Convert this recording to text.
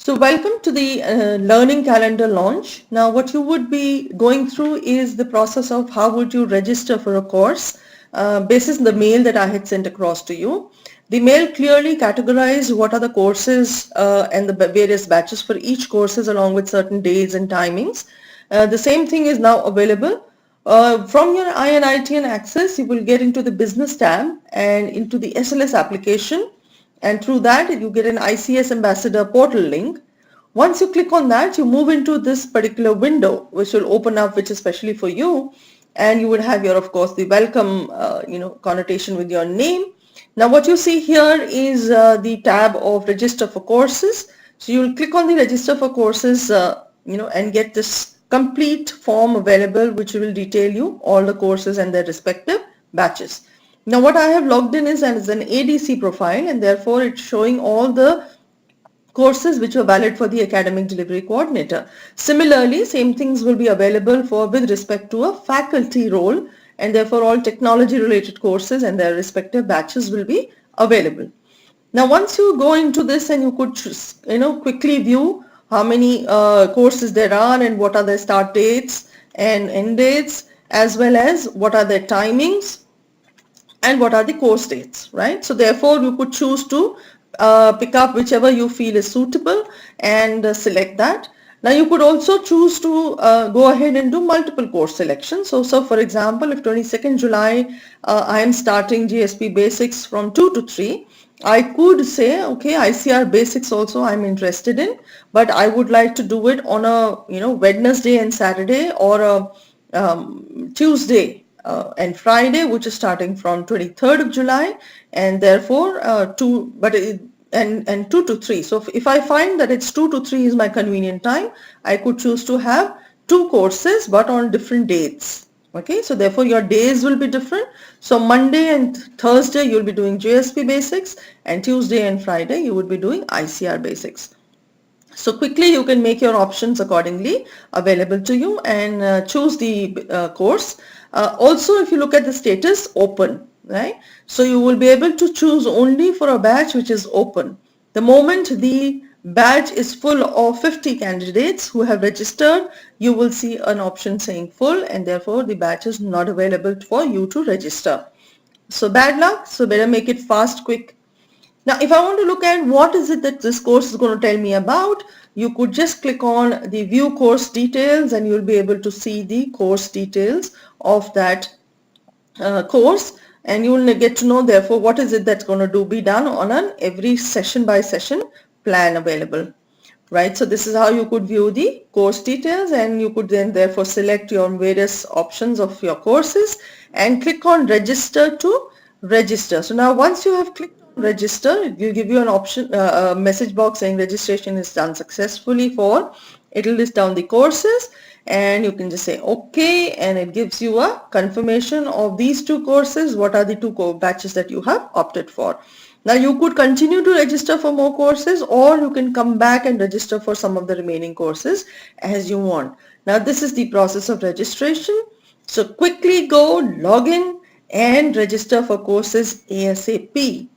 So welcome to the learning calendar launch. Now what you would be going through is the process of how would you register for a course basis the mail that I had sent across to you. The mail clearly categorized what are the courses and the various batches for each courses along with certain days and timings. The same thing is now available. From your INITN Access, you will get into the business tab and into the SLS application, and through that you get an ICS Ambassador portal link. Once you click on that, you move into this particular window which will open up, which is specially for you, and you would have your, of course, the welcome connotation with your name. Now what you see here is the tab of register for courses. So you will click on the register for courses and get this complete form available which will detail you all the courses and their respective batches. Now what I have logged in is as an ADC profile, and therefore it's showing all the courses which are valid for the academic delivery coordinator. Similarly, same things will be available for with respect to a faculty role, and therefore all technology related courses and their respective batches will be available. Now once you go into this, and you could quickly view how many courses there are and what are their start dates and end dates, as well as what are their timings and what are the course dates, right? So therefore you could choose to pick up whichever you feel is suitable and select that. Now you could also choose to go ahead and do multiple course selections. So for example, if 22nd July I am starting GSP Basics from 2 to 3, I could say, okay, ICR Basics also I'm interested in, but I would like to do it on a Wednesday and Saturday, or a Tuesday and Friday, which is starting from 23rd of July, and therefore 2 to 3. So if I find that it's 2 to 3 is my convenient time, I could choose to have 2 courses but on different dates. Okay, so therefore your days will be different. So Monday and Thursday you'll be doing GSP Basics, and Tuesday and Friday you would be doing ICR Basics. So quickly you can make your options accordingly available to you and choose the course. Also, if you look at the status, open, right? So you will be able to choose only for a batch which is open. The moment the batch is full of 50 candidates who have registered, you will see an option saying full, and therefore the batch is not available for you to register. So bad luck, so better make it fast, quick. Now, if I want to look at what is it that this course is going to tell me about, you could just click on the view course details, and you'll be able to see the course details of that course, and you will get to know therefore what is it that's going to be done on an every session by session plan available. Right, so this is how you could view the course details, and you could then therefore select your various options of your courses and click on register to register. So now once you have clicked on register, it will give you an option, a message box saying registration is done successfully for, it will list down the courses, and you can just say okay, and it gives you a confirmation of these 2 courses, what are the 2 batches that you have opted for. Now you could continue to register for more courses, or you can come back and register for some of the remaining courses as you want. Now this is the process of registration. So quickly go log in and register for courses ASAP.